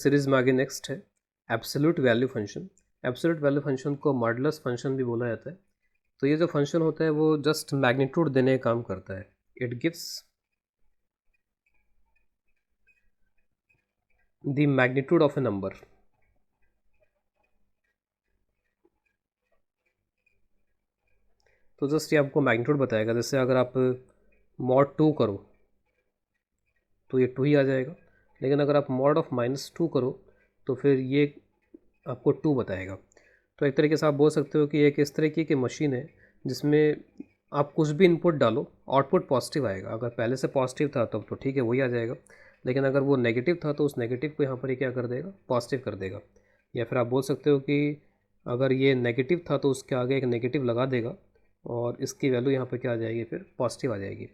Series में आगे next है absolute value function. Absolute value function को मॉडुलस फंक्शन भी बोला जाता है। तो ये जो फंक्शन होता है वो जस्ट मैग्नीट्यूड देने का काम करता है। It gives the magnitude of a number. तो जस्ट ये आपको मैग्नीट्यूड बताएगा। जैसे अगर आप मॉड 2 करो तो ये 2 ही आ जाएगा, लेकिन अगर आप मॉड ऑफ -2 करो तो फिर ये आपको 2 बताएगा। तो एक तरीके से आप बोल सकते हो कि एक इस तरीके की मशीन है जिसमें आप कुछ भी इनपुट डालो आउटपुट पॉजिटिव आएगा। अगर पहले से पॉजिटिव था तब तो ठीक है, वही आ जाएगा, लेकिन अगर वो नेगेटिव था तो उस नेगेटिव को यहाँ पर ये क्या कर देगा, पॉजिटिव कर देगा। या फिर आप बोल सकते हो कि अगर ये नेगेटिव था तो उसके आगे एक नेगेटिव लगा देगा और इसकी वैल्यू यहाँ पर क्या आ जाएगी, फिर पॉजिटिव आ जाएगी।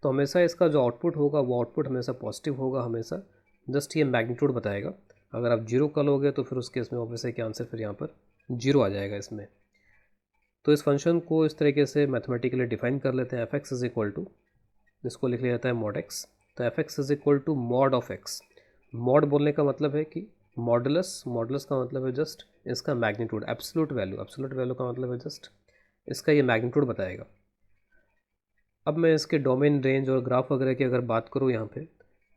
तो हमेशा इसका जो आउटपुट होगा वो आउटपुट हमेशा पॉजिटिव होगा हमेशा। जस्ट ये मैग्नीट्यूड बताएगा। अगर आप 0 कर लोगे तो फिर उस केस में ऑब्वियसली क्या आंसर फिर यहाँ पर 0 आ जाएगा इसमें। तो इस फंक्शन को इस तरीके से मैथमेटिकली डिफाइन कर लेते हैं। F x is equal to, इसको लिख लिया जाता है मॉड एक्स। तो f x is equal to mod of x. Mod बोलने का मतलब है कि मॉडुलस, मॉडुलस का मतलब है जस्ट इसका magnitude. Absolute value, absolute value का मतलब है जस्ट इसका ये मैग्नीट्यूड बताएगा। अब मैं इसके डोमेन, रेंज और ग्राफ वगैरह की अगर बात करूँ यहाँ पे,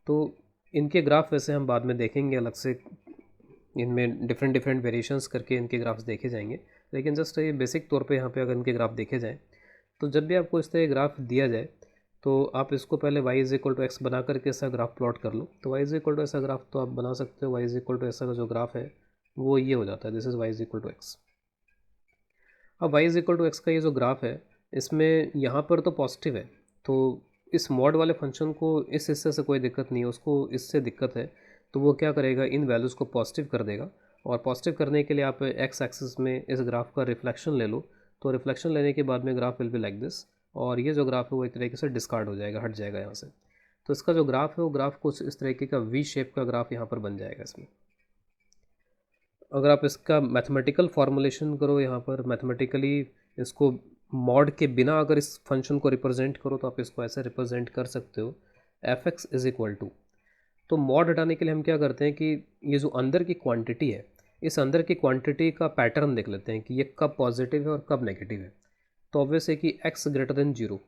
तो इनके ग्राफ वैसे हम बाद में देखेंगे अलग से, इनमें डिफरेंट डिफरेंट वेरिएशंस करके इनके ग्राफ्स देखे जाएंगे। लेकिन जस्ट ये बेसिक तौर पे यहाँ पे अगर इनके ग्राफ देखे जाएँ तो जब भी आपको इस तरह ग्राफ दिया जाए तो आप इसको पहले y is equal to x बना करके ऐसा ग्राफ प्लॉट कर लो। तो y इज इक्वल टू ऐसा ग्राफ तो आप बना सकते हो। y इज इक्वल टू ऐसा का जो ग्राफ है वो ये हो जाता है, this is y is equal to x. अब y is equal to x का ये जो ग्राफ है इसमें यहाँ पर तो पॉजिटिव है, तो इस मॉड वाले फंक्शन को इस हिस्से से कोई दिक्कत नहीं है, उसको इससे दिक्कत है। तो वो क्या करेगा, इन वैल्यूज़ को पॉजिटिव कर देगा। और पॉजिटिव करने के लिए आप एक्स एक्सिस में इस ग्राफ का रिफ्लेक्शन ले लो। तो रिफ्लेक्शन लेने के बाद में graph will be like this, और ये जो ग्राफ है वो एक तरीके से डिस्कार्ड हो जाएगा, हट जाएगा यहाँ से। तो इसका जो ग्राफ है वो ग्राफ कुछ इस तरीके का वी शेप का ग्राफ यहाँ पर बन जाएगा इसमें। अगर आप इसका मैथमेटिकल फॉर्मुलेशन करो यहाँ पर, मैथमेटिकली इसको मॉड के बिना अगर इस फंक्शन को रिप्रेजेंट करो तो आप इसको ऐसे रिप्रेजेंट कर सकते हो, f x is equal to. तो मॉड हटाने के लिए हम क्या करते हैं कि ये जो अंदर की क्वांटिटी है, इस अंदर की क्वांटिटी का पैटर्न देख लेते हैं कि ये कब पॉजिटिव है और कब नेगेटिव है। तो ऑब्वियस है कि x ग्रेटर देन 0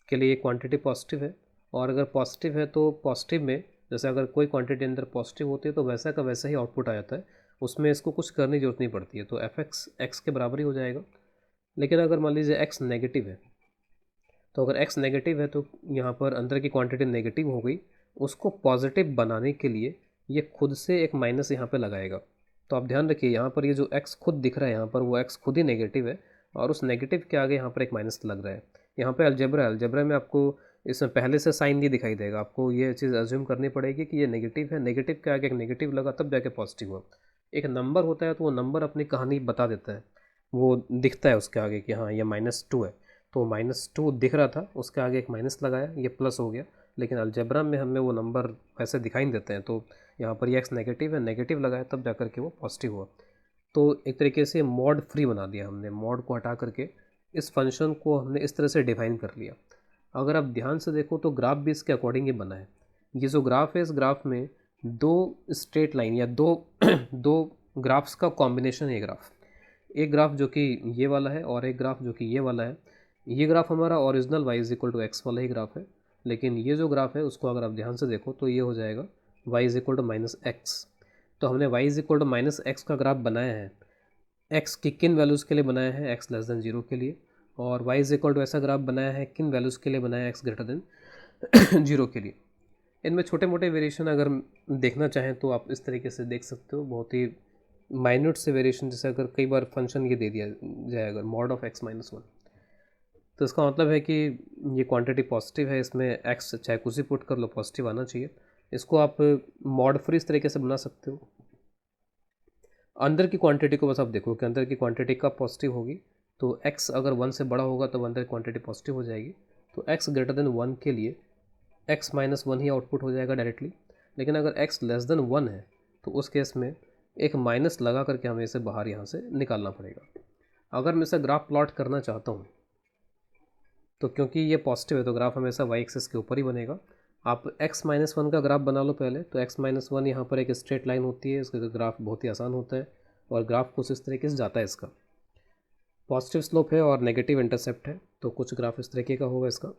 के लिए ये क्वांटिटी पॉजिटिव है, और अगर पॉजिटिव है तो पॉजिटिव में जैसे अगर कोई क्वांटिटी अंदर पॉजिटिव होती है तो वैसा का वैसा ही आउटपुट आ जाता है, उसमें इसको कुछ करने की जरूरत नहीं पड़ती है। तो एफ एक्स एक्स के बराबर ही हो जाएगा। लेकिन अगर मान लीजिए x नेगेटिव है, तो अगर x नेगेटिव है तो यहाँ पर अंदर की क्वांटिटी नेगेटिव हो गई, उसको पॉजिटिव बनाने के लिए ये खुद से एक माइनस यहाँ पे लगाएगा। तो आप ध्यान रखिए यहाँ पर ये जो x खुद दिख रहा है यहाँ पर, वो x खुद ही नेगेटिव है और उस नेगेटिव के आगे यहाँ पर एक माइनस लग रहा है। यहाँ पे अलजेब्रा में आपको इसमें पहले से साइन नहीं दिखाई देगा, आपको ये चीज़ अज्यूम करनी पड़ेगी कि ये नेगेटिव है, नेगेटिव के आगे एक नेगेटिव लगा तब जाके पॉजिटिव हुआ। एक नंबर होता है तो वो नंबर अपनी कहानी बता देता है, वो दिखता है उसके आगे कि हाँ ये -2 है, तो -2 दिख रहा था, उसके आगे एक माइनस लगाया, ये प्लस हो गया। लेकिन अलजेब्रा में हमें वो नंबर वैसे दिखाई नहीं देते हैं, तो यहाँ पर ये एक्स नेगेटिव है, नेगेटिव लगाया तब जा करके वो पॉजिटिव हुआ। तो एक तरीके से मॉड फ्री बना दिया हमने, मॉड को हटा करके इस फंक्शन को हमने इस तरह से डिफाइन कर लिया। अगर आप ध्यान से देखो तो ग्राफ भी इसके अकॉर्डिंग ही बना है। ये जो ग्राफ है, इस ग्राफ में दो स्ट्रेट लाइन या दो दो ग्राफ्स का कॉम्बिनेशन है। ये ग्राफ, एक ग्राफ जो कि ये वाला है और एक ग्राफ जो कि ये वाला है। ये ग्राफ हमारा original y is equal to x वाला ही ग्राफ है, लेकिन ये जो ग्राफ है उसको अगर आप ध्यान से देखो तो ये हो जाएगा y is equal to -x। तो हमने y is equal to -x का ग्राफ बनाया है। x की किन वैल्यूज़ के लिए बनाया है, x लेस देन 0 के लिए, और y इज इक्वल टू ऐसा ग्राफ बनाया है किन वैल्यूज़ के लिए बनाया है, x ग्रेटर देन 0 के लिए। इनमें छोटे मोटे वेरिएशन अगर देखना चाहें तो आप इस तरीके से देख सकते हो, बहुत ही माइन्यूट से वेरिएशन। जैसे अगर कई बार फंक्शन ये दे दिया जाए अगर मॉड ऑफ x-1, तो इसका मतलब है कि ये क्वांटिटी पॉजिटिव है, इसमें x चाहे कुछ ही पुट कर लो पॉजिटिव आना चाहिए। इसको आप मॉड फ्री इस तरीके से बना सकते हो। अंदर की क्वांटिटी को बस आप देखो कि अंदर की क्वांटिटी कब पॉजिटिव होगी। तो x अगर 1 से बड़ा होगा तब अंदर क्वांटिटी पॉजिटिव हो जाएगी। तो x ग्रेटर देन 1 के लिए x-1 ही आउटपुट हो जाएगा डायरेक्टली। लेकिन अगर x लेस देन 1 है तो उस केस में एक माइनस लगा करके हमें इसे बाहर यहाँ से निकालना पड़ेगा। अगर मैं इसे ग्राफ प्लॉट करना चाहता हूँ तो क्योंकि ये पॉजिटिव है तो ग्राफ हमेशा y एक्सिस के ऊपर ही बनेगा। आप x-1 का ग्राफ बना लो पहले। तो x-1 यहाँ पर एक स्ट्रेट लाइन होती है, इसका ग्राफ बहुत ही आसान होता है और ग्राफ कुछ इस तरीके से जाता है। इसका पॉजिटिव स्लोप है और नेगेटिव इंटरसेप्ट है, तो कुछ ग्राफ इस तरीके का होगा इसका।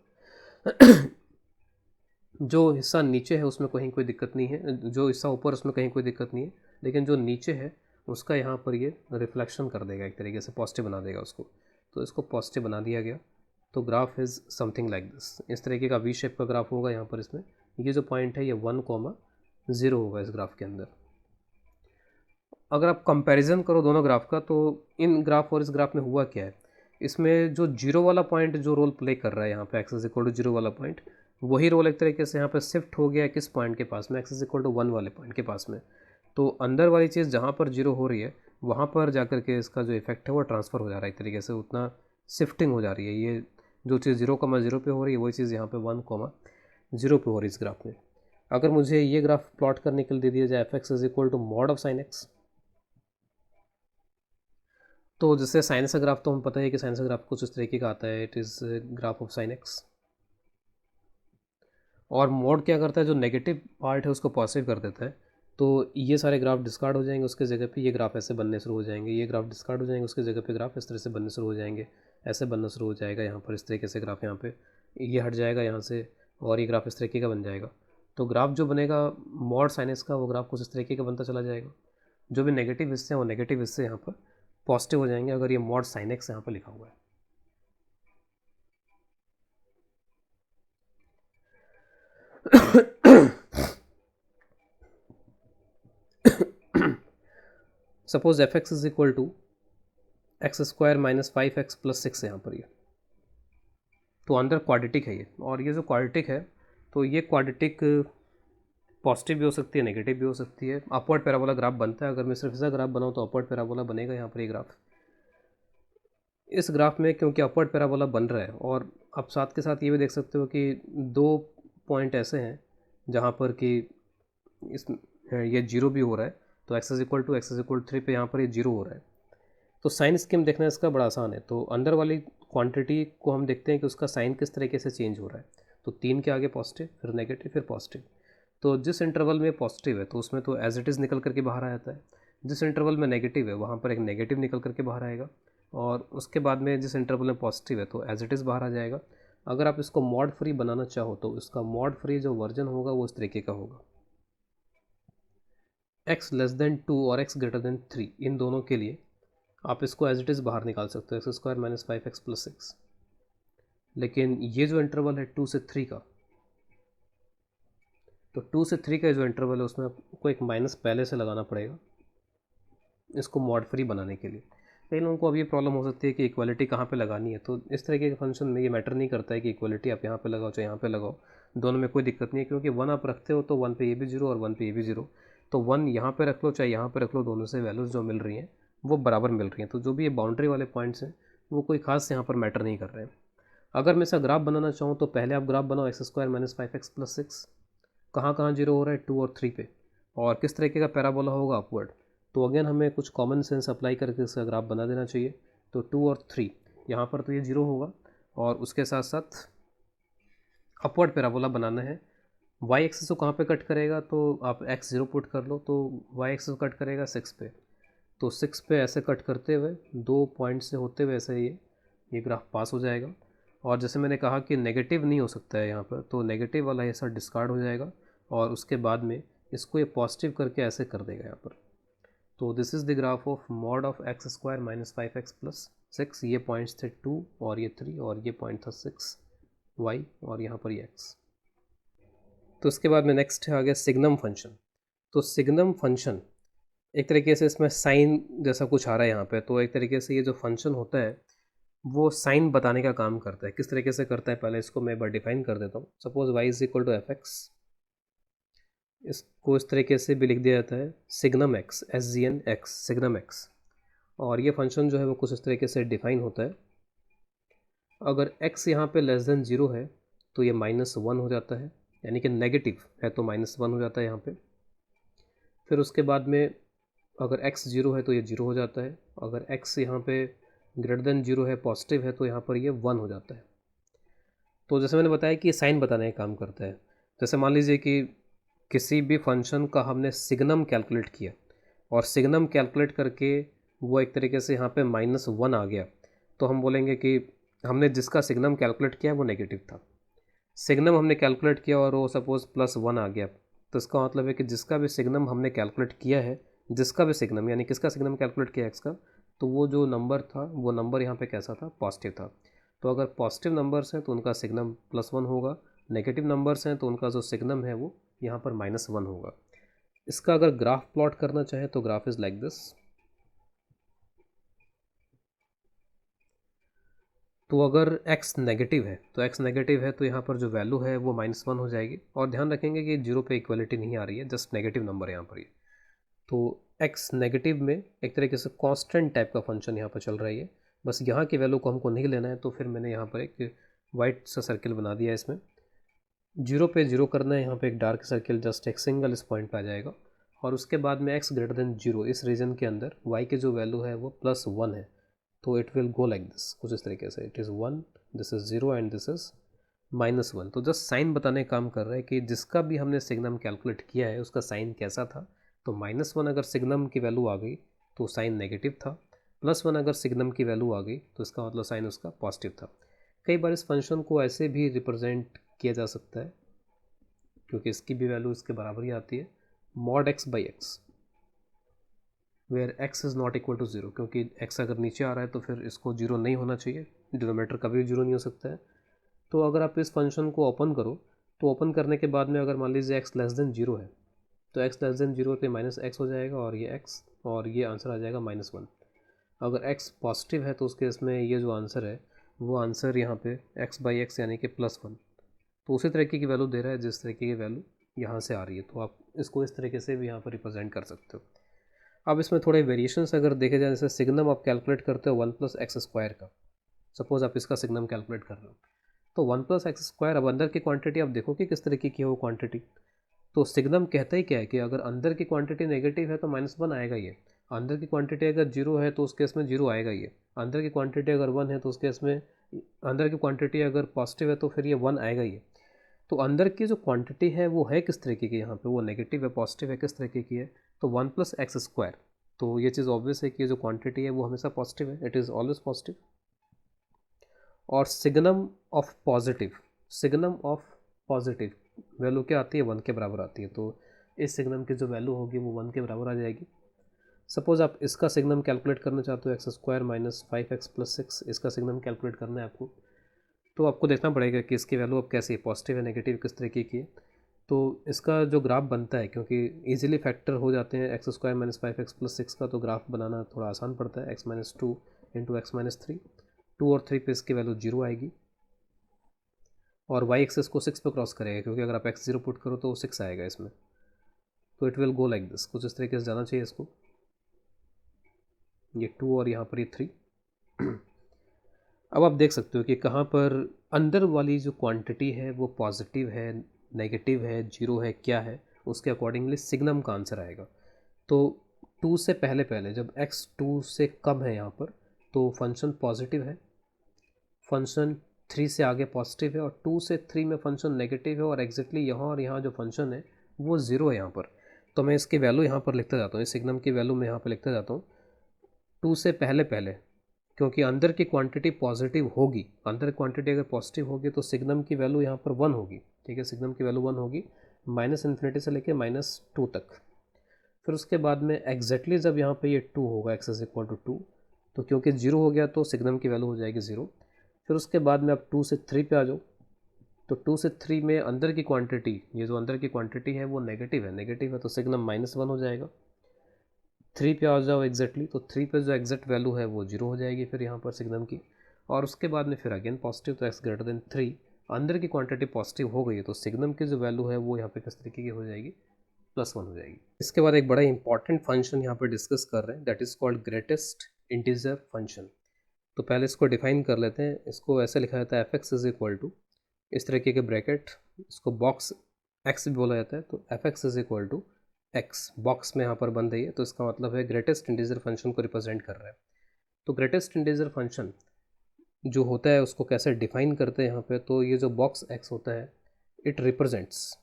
जो हिस्सा नीचे है उसमें कहीं कोई दिक्कत नहीं है, जो हिस्सा ऊपर उसमें कहीं कोई दिक्कत नहीं है, लेकिन जो नीचे है उसका यहाँ पर ये रिफ्लेक्शन कर देगा, एक तरीके से पॉजिटिव बना देगा उसको। तो इसको पॉजिटिव बना दिया गया। तो graph is something like this, इस तरीके का वी शेप का ग्राफ होगा यहाँ पर। इसमें ये जो पॉइंट है ये 1,0 होगा इस ग्राफ के अंदर। अगर आप कंपैरिजन करो दोनों ग्राफ का, तो इन ग्राफ और इस ग्राफ में हुआ क्या है, इसमें जो जीरो वाला पॉइंट जो रोल प्ले कर रहा है यहाँ पे x इज इक्वल टू 0 वाला पॉइंट, वही रोल एक तरीके से यहाँ पे शिफ्ट हो गया है किस पॉइंट के पास में, x इज इक्वल टू 1 वाले पॉइंट के पास में। तो अंदर वाली चीज़ जहाँ पर 0 हो रही है वहाँ पर जाकर के इसका जो इफेक्ट है वो ट्रांसफ़र हो जा रहा है, एक तरीके से उतना शिफ्टिंग हो जा रही है। ये जो चीज़ 0,0 पे हो रही है वही चीज़ यहाँ पे 1,0 पे हो रही है इस ग्राफ में। अगर मुझे ये ग्राफ प्लॉट करने के लिए दे दिया जाए f(x) is equal to mod of sine x, तो जैसे साइनस का ग्राफ तो हम पता है कि साइनस का ग्राफ कुछ इस तरीके का आता है, it is graph of sine x। और मोड क्या करता है, जो नेगेटिव पार्ट है उसको पॉजिटिव कर देता है। तो ये सारे ग्राफ डिस्कार्ड हो जाएंगे, उसके जगह पे ये ग्राफ ऐसे बनने शुरू हो जाएंगे, ये ग्राफ डिस्कार्ड हो जाएंगे, उसके जगह पे ग्राफ इस तरह से बनने शुरू हो जाएंगे, ऐसे बनना शुरू हो जाएगा यहाँ पर इस तरीके से ग्राफ, यहाँ पे ये हट जाएगा यहाँ से और ये ग्राफ इस तरीके का बन जाएगा। तो ग्राफ जो बनेगा मॉड साइनस का, वो ग्राफ कुछ इस तरीके का बनता चला जाएगा। जो भी नेगेटिव हिस्से हैं वो नेगेटिव हिस्से यहाँ पर पॉजिटिव हो जाएंगे अगर ये मॉड साइन एक्स यहाँ पर लिखा हुआ है। Suppose f x is equal to x² - 5x + 6 है यहाँ पर ये, तो अंदर क्वाड्रेटिक है ये। और ये जो क्वाड्रेटिक है तो ये क्वाड्रेटिक पॉजिटिव भी हो सकती है, नेगेटिव भी हो सकती है। अपवर्ड पैराबोला ग्राफ बनता है। अगर मैं सिर्फ इसका ग्राफ बनाऊँ तो अपवर्ड पैराबोला बनेगा यहाँ पर ये ग्राफ। इस ग्राफ में क्योंकि अपवर्ड पैराबोला बन रहा है, और आप साथ के साथ ये भी देख सकते हो कि 2 पॉइंट ऐसे हैं जहाँ पर कि इस ये 0 भी हो रहा है, तो x इज इक्वल टू 3 पे यहाँ पर ये 0 हो रहा है। तो साइन स्कीम देखना इसका बड़ा आसान है। तो अंदर वाली क्वांटिटी को हम देखते हैं कि उसका साइन किस तरीके से चेंज हो रहा है। तो 3 के आगे पॉजिटिव, फिर नेगेटिव, फिर पॉजिटिव। तो जिस इंटरवल में पॉजिटिव है तो उसमें तो एज इट इज़ निकल करके बाहर आ जाता है, जिस इंटरवल में नेगेटिव है वहाँ पर एक नेगेटिव निकल करके बाहर आएगा, और उसके बाद में जिस इंटरवल में पॉजिटिव है तो एज इट इज़ बाहर आ जाएगा। अगर आप इसको मॉड फ्री बनाना चाहो तो इसका मॉड फ्री जो वर्जन होगा वो इस तरीके का होगा, x 2 और x 3 इन दोनों के लिए आप इसको एज इट इज़ बाहर निकाल सकते हो, x² - 5x + 6। लेकिन ये जो इंटरवल है 2 से 3 का, तो 2 से 3 का जो इंटरवल है उसमें आपको एक माइनस पहले से लगाना पड़ेगा इसको मॉड फ्री बनाने के लिए। लेकिन उनको अब ये प्रॉब्लम हो सकती है कि इक्वालिटी कहाँ पे लगानी है। तो इस तरीके के फंक्शन में ये मैटर नहीं करता है कि इक्वालिटी आप यहाँ पे लगाओ चाहे यहाँ पे लगाओ, दोनों में कोई दिक्कत नहीं है, क्योंकि 1 आप रखते हो तो 1 पे ये भी 0 और 1 पे ये भी 0। तो 1 यहाँ पे रख लो चाहे यहाँ पे रख लो, दोनों से वैल्यूज़ जो मिल रही हैं वो बराबर मिल रही हैं। तो जो भी ये बाउंड्री वाले पॉइंट्स हैं वो कोई खास यहाँ पर मैटर नहीं कर रहे हैं। अगर मैं इसका ग्राफ बनाना चाहूँ तो पहले आप ग्राफ बनाओ x² - 5x + 6, कहाँ कहाँ 0 हो रहा है 2 और 3 पे, और किस तरीके का पैराबोला होगा अपवर्ड। तो अगेन हमें कुछ कॉमन सेंस अप्लाई करके इसका ग्राफ बना देना चाहिए। तो 2 और 3 यहाँ पर तो ये 0 होगा, और उसके साथ साथ अपवर्ड पैराबोला बनाना है। वाई एक्सिस को कहाँ पे कट करेगा, तो आप x0 पुट कर लो, तो वाई एक्सिस को कट करेगा 6 पे। तो 6 पे ऐसे कट करते हुए 2 पॉइंट से होते हुए ऐसे ये ग्राफ पास हो जाएगा। और जैसे मैंने कहा कि नेगेटिव नहीं हो सकता है यहाँ पर, तो नेगेटिव वाला ये सब डिस्कार्ड हो जाएगा, और उसके बाद में इसको ये पॉजिटिव करके ऐसे कर देगा यहाँ पर। तो this is the graph of mod of x² - 5x + 6। ये पॉइंट्स थे 2 और ये 3, और ये पॉइंट था 6 y, और यहाँ पर ये x। तो उसके बाद में नेक्स्ट आ गया सिग्नम फंक्शन। तो सिग्नम फंक्शन एक तरीके से इसमें साइन जैसा कुछ आ रहा है यहाँ पे। तो एक तरीके से ये जो फंक्शन होता है वो साइन बताने का काम करता है। किस तरीके से करता है पहले इसको मैं एक बार डिफाइन कर देता हूँ। Suppose y is equal to fx, इसको इस तरीके से भी लिख दिया जाता है signum x, SGN x, signum x। और ये फंक्शन जो है वो कुछ इस तरीके से डिफाइन होता है। अगर x यहाँ पे लेस देन 0 है तो ये -1 हो जाता है, यानी कि नेगेटिव है तो -1 हो जाता है यहाँ पे। फिर उसके बाद में अगर x 0 है तो ये 0 हो जाता है। अगर x यहाँ पे ग्रेटर देन 0 है, पॉजिटिव है, तो यहाँ पर ये 1 हो जाता है। तो जैसे मैंने बताया कि ये साइन बताने का काम करता है। जैसे मान लीजिए कि किसी भी फंक्शन का हमने सिग्नम कैलकुलेट किया और सिग्नम कैलकुलेट करके वो एक तरीके से यहाँ पे -1 आ गया, तो हम बोलेंगे कि हमने जिसका सिग्नम कैलकुलेट किया वो नेगेटिव था। सिग्नम हमने कैलकुलेट किया और वो सपोज़ +1 आ गया, तो इसका मतलब है कि जिसका भी सिग्नम हमने कैलकुलेट किया है, जिसका भी सिग्नम यानी किसका सिग्नम कैलकुलेट किया एक्स का, तो वो जो नंबर था वो नंबर यहाँ पे कैसा था, पॉजिटिव था। तो अगर पॉजिटिव नंबर्स हैं तो उनका सिग्नम +1 होगा, नेगेटिव नंबर्स हैं तो उनका जो सिग्नम है वो यहाँ पर -1 होगा। इसका अगर ग्राफ प्लॉट करना चाहे तो ग्राफ इज़ लाइक दिस। तो अगर x नेगेटिव है तो x नेगेटिव है तो यहाँ पर जो वैल्यू है वो -1 हो जाएगी, और ध्यान रखेंगे कि 0 पे इक्वलिटी नहीं आ रही है, जस्ट नेगेटिव नंबर है यहाँ पर ये। तो x नेगेटिव में एक तरीके से कांस्टेंट टाइप का फंक्शन यहाँ पर चल रहा है, बस यहाँ की वैल्यू को हमको नहीं लेना है, तो फिर मैंने यहाँ पर एक वाइट सा सर्किल बना दिया है। इसमें 0 पे 0 करना है, यहाँ पे एक डार्क सर्किल जस्ट एक सिंगल इस पॉइंट पे आ जाएगा, और उसके बाद में x ग्रेटर देन 0 इस रीजन के अंदर y की जो वैल्यू है वो +1 है, तो it will go like this, कुछ इस तरीके से। It is 1, this is 0 and this is -1। तो जस्ट साइन बताने का काम कर रहा है कि जिसका भी हमने सिग्नम कैलकुलेट किया है उसका साइन कैसा था। तो -1 अगर सिग्नम की वैल्यू आ गई तो साइन नेगेटिव था, +1 अगर सिग्नम की वैल्यू आ गई तो इसका मतलब साइन उसका पॉजिटिव था। कई बार इस फंक्शन को ऐसे भी रिप्रेजेंट किया जा सकता है, क्योंकि इसकी भी वैल्यू इसके बराबर ही आती है, mod x/x, where x is not equal to 0, क्योंकि x अगर नीचे आ रहा है तो फिर इसको 0 नहीं होना चाहिए, डिनोमिनेटर कभी भी 0 नहीं हो सकता है। तो अगर आप इस फंक्शन को ओपन करो तो ओपन करने के बाद में अगर मान लीजिए x लेस देन 0 है तो x लेस देन 0 पे -x हो जाएगा, और ये x और ये आंसर आ जाएगा -1। अगर x पॉजिटिव है तो उस केस में ये जो आंसर है वो आंसर यहाँ पे x/x यानी कि +1, तो उसी तरीके की वैल्यू दे रहा है जिस तरीके की वैल्यू यहाँ से आ रही है। तो आप इसको इस तरीके से भी यहाँ पर रिप्रेजेंट कर सकते हो। अब इसमें थोड़े वेरिएशंस अगर देखे जाए, जैसे सिग्नम आप कैलकुलेट करते हो 1+x² का, सपोज आप इसका सिग्नम कैलकुलेट कर रहे हो, तो 1+x², अब अंदर की क्वांटिटी आप देखो कि किस तरीके की है वो क्वांटिटी। तो सिग्नम कहता ही क्या है कि अगर अंदर की क्वांटिटी नेगेटिव है तो -1 आएगा ये, अंदर की क्वांटिटी अगर 0 है तो उस केस में 0 आएगा ये, अंदर की क्वांटिटी अगर 1 है तो उस केस में, अंदर की क्वांटिटी अगर पॉजिटिव है तो फिर ये 1 आएगा ये। तो अंदर की जो क्वांटिटी है वो है किस तरीके की, यहाँ पे वो नेगेटिव है पॉजिटिव है किस तरीके की है, तो 1+x²। तो ये चीज़ ऑब्वियस है कि ये जो क्वांटिटी है वो हमेशा पॉजिटिव है, इट इज़ ऑलवेज पॉजिटिव। और signum of positive, signum of positive value क्या आती है, 1 के बराबर आती है, तो इस सिग्नम की जो वैल्यू होगी वो 1 के बराबर आ जाएगी। सपोज आप इसका सिग्नम कैलकुलेट करना चाहते हो x² - 5x+6, इसका सिग्नम कैलकुलेट करना है आपको, तो आपको देखना पड़ेगा कि इसकी वैल्यू अब कैसी है, पॉजिटिव है नेगेटिव किस तरीके की है। तो इसका जो ग्राफ बनता है, क्योंकि इजीली फैक्टर हो जाते हैं x² - 5x+6 का, तो ग्राफ बनाना थोड़ा आसान पड़ता है। x-2 इंटू x-3, 2 और 3 पे इसकी वैल्यू 0 आएगी, और y एक्सेस को 6 पे क्रॉस करेगा, क्योंकि अगर आप x0 पुट करो तो वो 6 आएगा इसमें। तो it will go like this, कुछ इस तरीके से जाना चाहिए इसको, ये 2 और यहाँ पर ये 3। अब आप देख सकते हो कि कहाँ पर अंदर वाली जो क्वांटिटी है वो पॉजिटिव है, नेगेटिव है, 0 है, क्या है, उसके अकॉर्डिंगली सिग्नम का आंसर आएगा। तो 2 से पहले पहले जब x 2 से कम है यहाँ पर तो फंक्शन पॉजिटिव है, फंक्शन 3 से आगे पॉजिटिव है, और 2 से 3 में फंक्शन नेगेटिव है, और एग्जैक्टली यहाँ और यहाँ जो फंक्शन है वो 0 है यहाँ पर। तो मैं इसकी वैल्यू यहाँ पर लिखता जाता हूँ, इस सिग्नम की वैल्यू मैं यहाँ पर लिखता जाता हूँ 2 से पहले पहले, क्योंकि अंदर की क्वांटिटी पॉजिटिव होगी, अंदर क्वांटिटी अगर पॉजिटिव होगी तो सिग्नम की वैल्यू यहाँ पर 1 होगी, ठीक है, सिग्नम की वैल्यू 1 होगी -∞ से लेके -2 तक। फिर उसके बाद में एग्जैक्टली जब यहाँ पे ये 2 होगा, x इज इक्वल टू 2, तो क्योंकि 0 हो गया तो सिग्नम की वैल्यू हो जाएगी 0। फिर उसके बाद में आप 2 से 3 पे आ जाओ, तो 2 से 3 में अंदर की क्वांटिटी, ये जो अंदर की क्वांटिटी है वो नेगेटिव है तो सिग्नम -1 हो जाएगा। 3 पे आ जाओ एग्जैक्टली, तो 3 पे जो एग्जैक्ट वैल्यू है वो 0 हो जाएगी फिर यहाँ पर सिग्नम की, और उसके बाद में फिर अगेन पॉजिटिव, तो x ग्रेटर देन 3, अंदर की क्वांटिटी पॉजिटिव हो गई है तो सिग्नम की जो वैल्यू है वो यहाँ पे किस तरीके की हो जाएगी, +1 हो जाएगी। इसके बाद एक बड़ा इंपॉर्टेंट फंक्शन यहाँ पर डिस्कस कर रहे हैं, that is called greatest integer function. तो पहले इसको डिफाइन कर लेते हैं। इसको ऐसे लिखा जाता है f(x) इज इक्वल टू, इस तरीके के ब्रैकेट, इसको बॉक्स x भी बोला जाता है, तो f(x) is equal to x box में यहाँ पर बन रही है, तो इसका मतलब है ग्रेटेस्ट इंटीजर फंक्शन को रिप्रेजेंट कर रहा है। तो ग्रेटेस्ट इंटीजर फंक्शन जो होता है उसको कैसे डिफाइन करते हैं यहाँ पे, तो ये जो बॉक्स x होता है it represents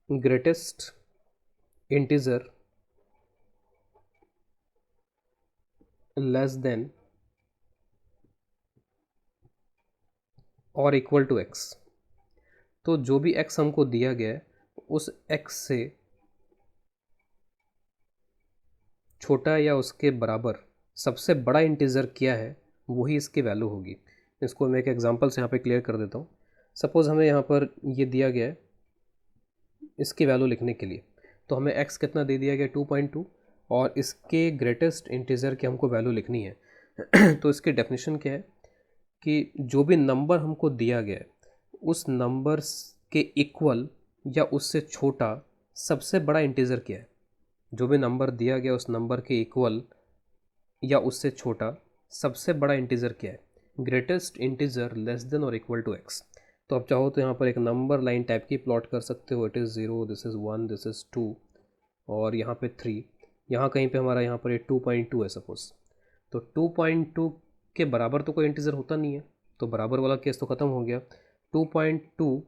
greatest integer less than or equal to x. तो जो भी x हमको दिया गया है उस x से छोटा या उसके बराबर सबसे बड़ा इंटीजर क्या है वही इसकी वैल्यू होगी। इसको मैं एक एग्जांपल से यहाँ पे क्लियर कर देता हूँ। सपोज़ हमें यहाँ पर ये दिया गया है इसकी वैल्यू लिखने के लिए, तो हमें x कितना दे दिया गया 2.2 और इसके ग्रेटेस्ट इंटीजर की हमको वैल्यू लिखनी है। तो इसकी डेफिनेशन क्या है कि जो भी नंबर हमको दिया गया है उस नंबर के इक्वल या उससे छोटा सबसे बड़ा इंटीजर क्या है। जो भी नंबर दिया गया उस नंबर के इक्वल या उससे छोटा सबसे बड़ा इंटीजर क्या है, greatest integer less than or equal to x. तो आप चाहो तो यहाँ पर एक नंबर लाइन टाइप की प्लॉट कर सकते हो। It is 0, this is 1, this is 2 और यहाँ पे 3, यहाँ कहीं पे हमारा यहाँ पर ये 2.2 है सपोज। तो 2.2 के बराबर तो कोई इंटीजर होता नहीं है, तो बराबर वाला केस तो ख़त्म हो गया। 2.2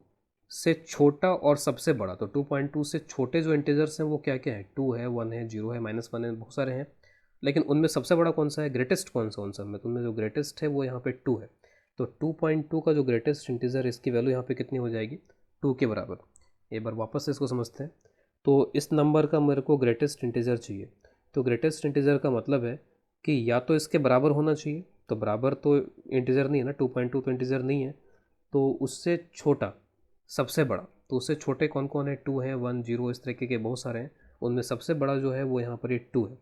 से छोटा और सबसे बड़ा, तो 2.2 से छोटे जो इंटीजर्स हैं वो क्या क्या हैं, 2 है, 1 है, 0 है, -1 है, बहुत सारे हैं। लेकिन उनमें सबसे बड़ा कौन सा है, ग्रेटेस्ट कौन सा उन सब में, तो उनमें जो ग्रेटेस्ट है वो यहाँ पे 2 है। तो 2.2 का जो ग्रेटेस्ट इंटीजर है इसकी वैल्यू यहाँ पे कितनी हो जाएगी, 2 के बराबर। एक बार वापस से इसको समझते हैं। तो इस नंबर का मेरे को ग्रेटेस्ट इंटीजर चाहिए, तो ग्रेटेस्ट इंटीजर का मतलब है कि या तो इसके बराबर होना चाहिए, तो बराबर तो इंटीजर नहीं है ना, 2.2 तो इंटीजर नहीं है, तो उससे छोटा सबसे बड़ा, तो उससे छोटे कौन कौन है, 2 है, 1, 0, इस तरीके के बहुत सारे हैं। उनमें सबसे बड़ा जो है वो यहाँ पर ये 2 है,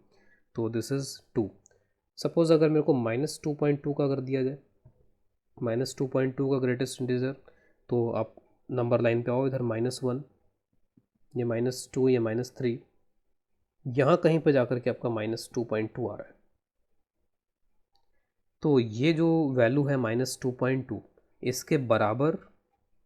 तो दिस इज़ 2। सपोज़ अगर मेरे को -2.2 का अगर दिया जाए, -2.2 का ग्रेटेस्ट इंटीजर, तो आप नंबर लाइन पे आओ, इधर -1, ये -2, ये -3, यहाँ कहीं पे जाकर के आपका -2.2 आ रहा है। तो ये जो वैल्यू है -2.2 इसके बराबर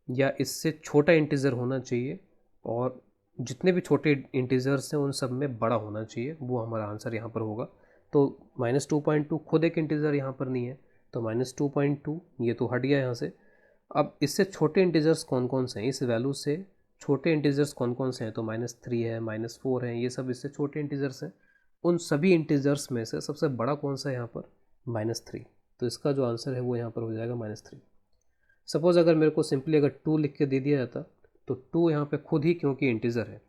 या इससे छोटा इंटीजर होना चाहिए, और जितने भी छोटे इंटीजर्स हैं उन सब में बड़ा होना चाहिए, वो हमारा आंसर यहाँ पर होगा। तो -2.2 खुद एक इंटीजर यहाँ पर नहीं है, तो -2.2 ये तो हट गया यहाँ से। अब इससे छोटे इंटीजर्स कौन कौन से हैं, इस वैल्यू से छोटे इंटीजर्स कौन कौन से हैं, तो -3 है, -4 है, ये सब इससे छोटे इंटीजर्स हैं। उन सभी इंटीजर्स में से सबसे बड़ा कौन सा है यहाँ पर, -3। तो इसका जो आंसर है वो यहाँ पर हो जाएगा -3। सपोज़ अगर मेरे को सिंपली अगर 2 लिख के दे दिया जाता, तो 2 यहाँ पे खुद ही क्योंकि इंटीजर है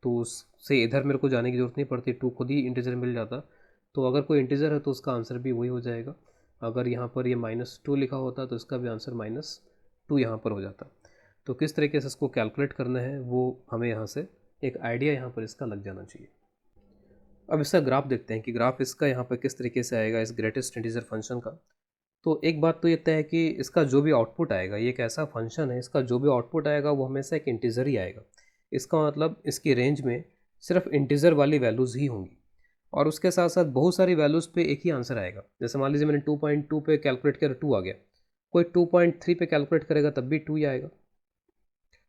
तो उससे इधर मेरे को जाने की ज़रूरत नहीं पड़ती, 2 खुद ही इंटीजर मिल जाता। तो अगर कोई इंटीजर है तो उसका आंसर भी वही हो जाएगा। अगर यहाँ पर ये -2 लिखा होता तो इसका भी आंसर -2 यहाँ पर हो जाता। तो किस तरीके से इसको कैलकुलेट करना है वो हमें यहाँ से एक आइडिया यहाँ पर इसका लग जाना चाहिए। अब इसका ग्राफ देखते हैं कि ग्राफ इसका यहाँ पर किस तरीके से आएगा इस ग्रेटेस्ट इंटीजर फंक्शन का। तो एक बात तो ये तय है कि इसका जो भी आउटपुट आएगा, ये एक ऐसा फंक्शन है, इसका जो भी आउटपुट आएगा वो हमेशा एक इंटीजर ही आएगा। इसका मतलब इसकी रेंज में सिर्फ इंटीजर वाली वैल्यूज़ ही होंगी, और उसके साथ साथ बहुत सारी वैल्यूज़ पे एक ही आंसर आएगा। जैसे मान लीजिए मैंने 2.2 पे कैलकुलेट किया, 2 आ गया। कोई 2.3 पे कैलकुलेट करेगा तब भी 2 ही आएगा।